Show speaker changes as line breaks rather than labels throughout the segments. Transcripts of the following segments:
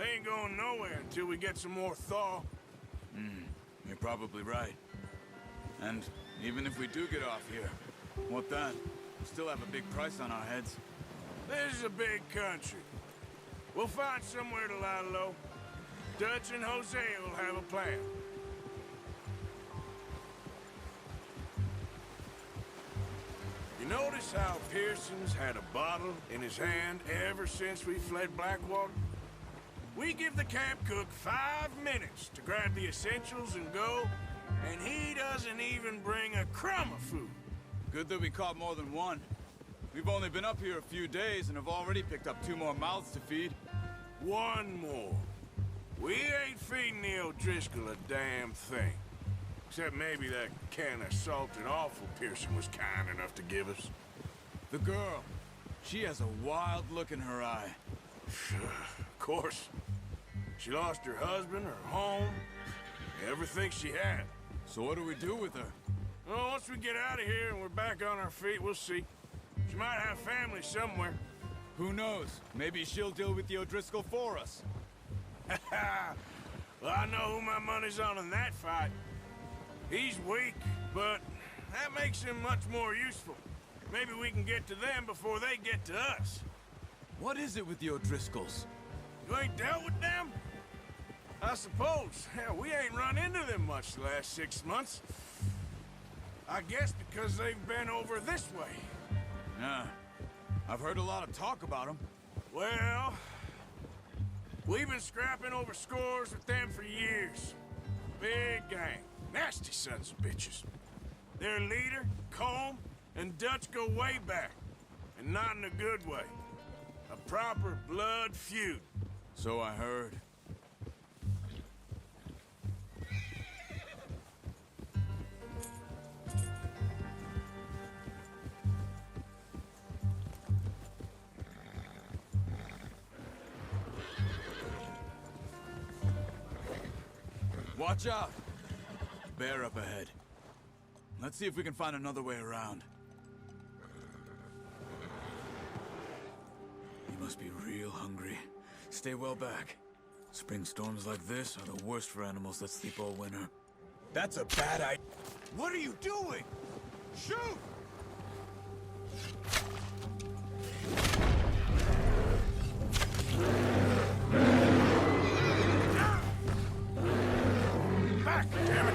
They ain't going nowhere until we get some more thaw.
You're probably right. And even if we do get off here, what then? We still have a big price on our heads.
This is a big country. We'll find somewhere to lie low. Dutch and Hosea will have a plan. You notice how Pearson's had a bottle in his hand ever since we fled Blackwater? We give the camp cook 5 minutes to grab the essentials and go, and he doesn't even bring a crumb of food.
Good that we caught more than one. We've only been up here a few days and have already picked up 2 more mouths to feed.
1 more. We ain't feeding the O'Driscoll a damn thing. Except maybe that can of salted offal Pearson was kind enough to give us.
The girl. She has a wild look in her eye.
Of course. She lost her husband, her home, everything she had.
So what do we do with her?
Well, once we get out of here and we're back on our feet, we'll see. She might have family somewhere.
Who knows? Maybe she'll deal with the O'Driscoll for us.
Well, I know who my money's on in that fight. He's weak, but that makes him much more useful. Maybe we can get to them before they get to us.
What is it with the O'Driscolls?
You ain't dealt with them? I suppose. Hell, we ain't run into them much the last 6 months. I guess because they've been over this way.
Yeah. I've heard a lot of talk about them.
Well, we've been scrapping over scores with them for years. Big gang. Nasty sons of bitches. Their leader, Combe, and Dutch go way back. And not in a good way. A proper blood feud.
So I heard. Watch out! Bear up ahead. Let's see if we can find another way around. You must be real hungry. Stay well back. Spring storms like this are the worst for animals that sleep all winter.
That's a bad idea. What are you doing? Shoot! Back, damn it!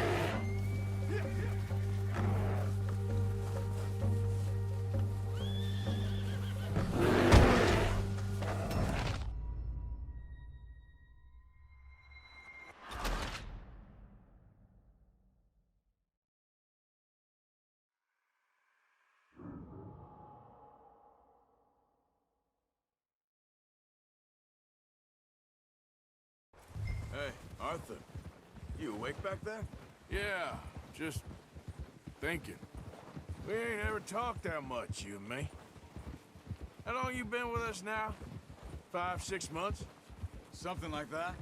Hey, Arthur. You awake back there?
Yeah, just thinking. We ain't ever talked that much, you and me. How long you been with us now? 5, 6 months?
Something like that?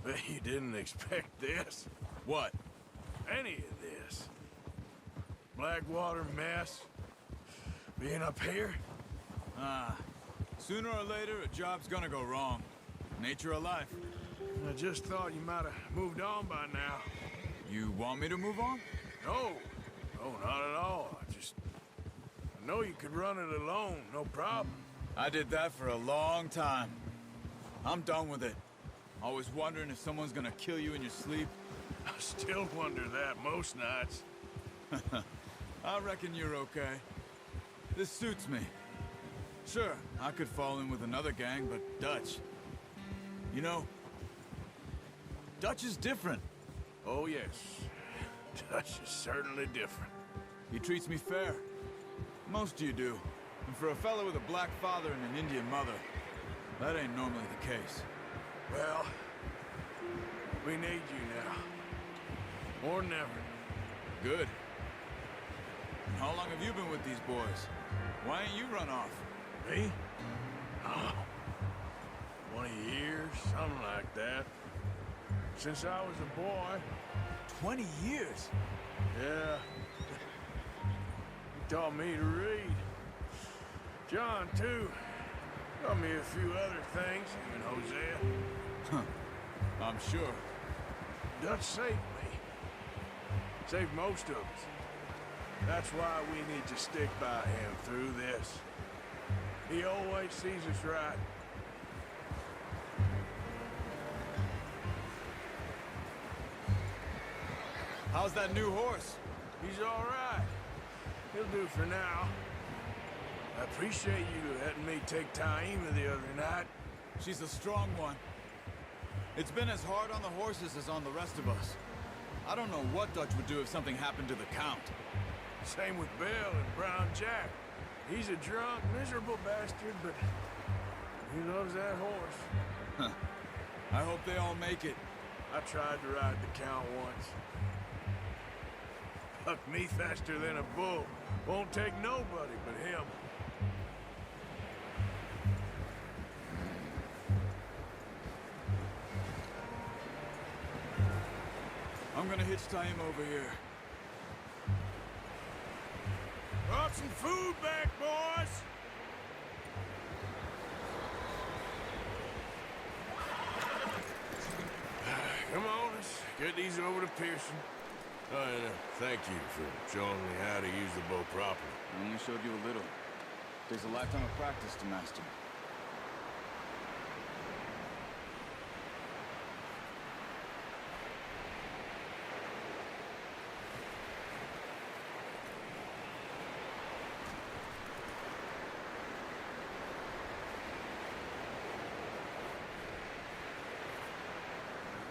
Bet you didn't expect this.
What?
Any of this. Blackwater mess. Being up here.
Sooner or later, a job's gonna go wrong. Nature of life.
I just thought you might have moved on by now.
You want me to move on?
No. No, not at all. I know you could run it alone, no problem.
I did that for a long time. I'm done with it. Always wondering if someone's gonna kill you in your sleep.
I still wonder that most nights.
I reckon you're okay. This suits me. Sure, I could fall in with another gang, but Dutch... You know, Dutch is different.
Oh, yes. Dutch is certainly different.
He treats me fair. Most of you do. And for a fellow with a black father and an Indian mother, that ain't normally the case.
Well, we need you now. More than ever.
Good. And how long have you been with these boys? Why ain't you run off?
Me? Oh, 20 years, something like that. Since I was a boy.
20 years?
Yeah. He taught me to read. John, too. Taught me a few other things, even Hosea.
Huh. I'm sure.
Dutch saved me. Saved most of us. That's why we need to stick by him through this. He always sees us right.
How's that new horse?
He's all right. He'll do for now. I appreciate you letting me take Taima the other night.
She's a strong one. It's been as hard on the horses as on the rest of us. I don't know what Dutch would do if something happened to the Count.
Same with Bill and Brown Jack. He's a drunk, miserable bastard, but he loves that horse.
Huh. I hope they all make it.
I tried to ride the Count once. Bucked me faster than a bull. Won't take nobody but him.
I'm gonna hitch Taima over here.
Brought some food back, boys! Come on, let's get these over to Pearson. Oh, and thank you for showing me how to use the bow properly.
I only showed you a little. Takes a lifetime of practice to master.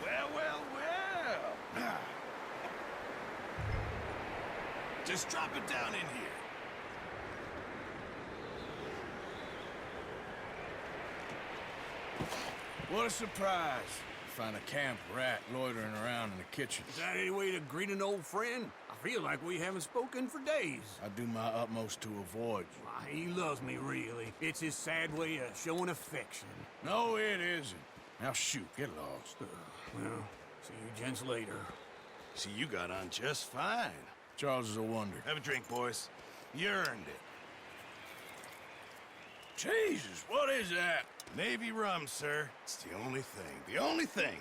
Well. Just drop it down in here. What a surprise. Find a camp rat loitering around in the kitchen.
Is that any way to greet an old friend? I feel like we haven't spoken for days.
I do my utmost to avoid you.
Why, he loves me, really. It's his sad way of showing affection.
No, it isn't. Now shoot, get lost.
Well, see you gents later.
See, you got on just fine.
Charles is a wonder.
Have a drink, boys. You earned it.
Jesus, what is that?
Navy rum, sir. It's the only thing. The only thing.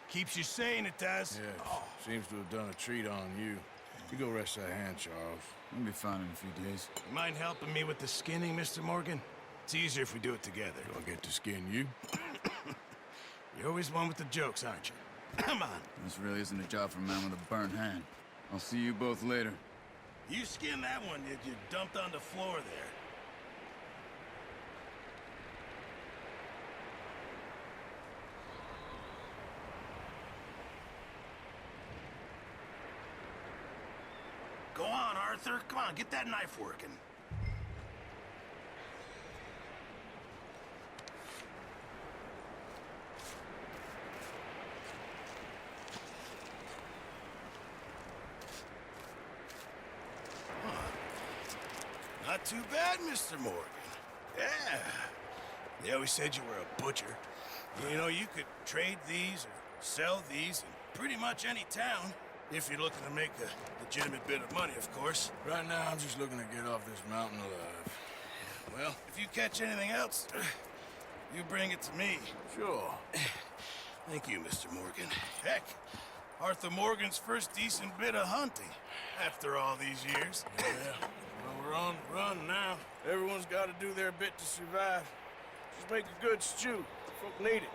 Keeps you sane, it does.
Yeah, seems to have done a treat on you. You go rest that hand, Charles.
I'll be fine in a few days.
You mind helping me with the skinning, Mr. Morgan? It's easier if we do it together.
Do I get to skin you?
You're always one with the jokes, aren't you? Come on.
This really isn't a job for a man with a burnt hand. I'll see you both later.
You skinned that one you dumped on the floor there. Go on, Arthur. Come on, get that knife working. Not too bad, Mr. Morgan. Yeah. They always said you were a butcher. You know, you could trade these or sell these in pretty much any town. If you're looking to make a legitimate bit of money, of course.
Right now, I'm just looking to get off this mountain alive.
Well, if you catch anything else, you bring it to me.
Sure.
Thank you, Mr. Morgan. Heck, Arthur Morgan's first decent bit of hunting after all these years.
Yeah. Well, we're on the run now. Everyone's got to do their bit to survive. Just make a good stew. Folk need it.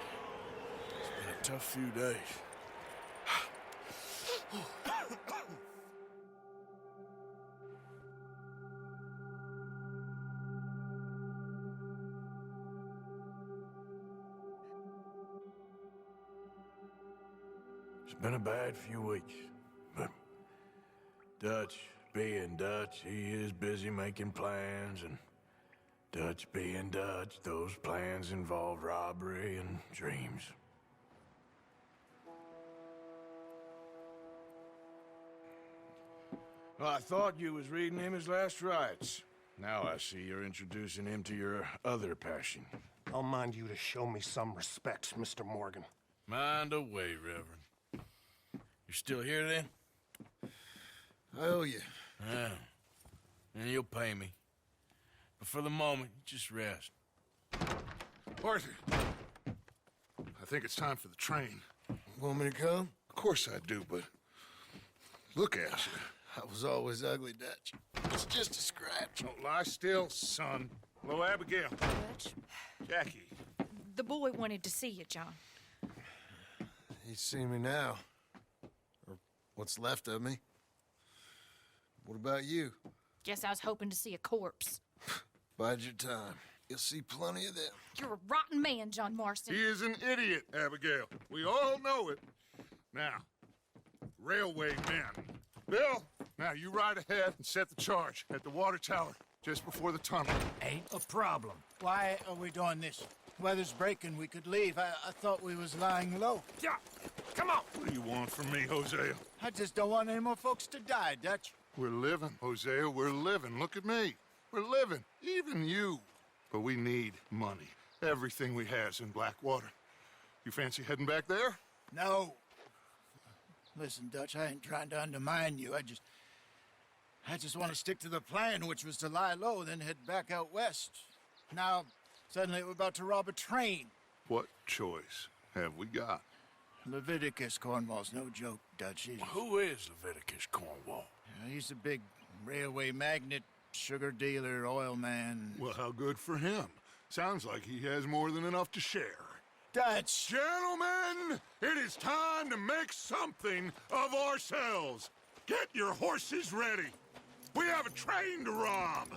It's been a tough few days. It's been a bad few weeks, but Dutch being Dutch, he is busy making plans, and Dutch being Dutch, those plans involve robbery and dreams. Well, I thought you was reading him his last rites. Now I see you're introducing him to your other passion.
I'll mind you to show me some respect, Mr. Morgan.
Mind away, Reverend. You still here, then?
I owe you.
Yeah. And you'll pay me. But for the moment, just rest.
Arthur! I
think it's time for the train.
Want me to come?
Of course I do, but look at you.
I was always ugly, Dutch. It's just a scratch.
Don't lie still, son. Hello, Abigail.
Dutch,
Jackie.
the boy wanted to see you, John.
He's seen me now. Or what's left of me. What about you?
Guess I was hoping to see a corpse.
Bide your time. You'll see plenty of them.
You're a rotten man, John Marston.
He is an idiot, Abigail. We all know it. Now, railway men. Bill, now you ride ahead and set the charge at the water tower just before the tunnel.
Ain't a problem. Why are we doing this? Weather's breaking. We could leave. I thought we was lying low.
Yeah, come on.
What do you want from me, Hosea?
I just don't want any more folks to die, Dutch.
We're living, Hosea. We're living. Look at me. We're living. Even you. But we need money. Everything we has in Blackwater. You fancy heading back there?
No. Listen, Dutch, I ain't trying to undermine you. I just want to stick to the plan, which was to lie low, then head back out west. Now, suddenly we're about to rob a train.
What choice have we got?
Leviticus Cornwall's no joke, Dutch.
Who is Leviticus Cornwall?
He's a big railway magnate, sugar dealer, oil man.
Well, how good for him. Sounds like he has more than enough to share.
Dutch!
Gentlemen, it is time to make something of ourselves. Get your horses ready. We have a train to rob.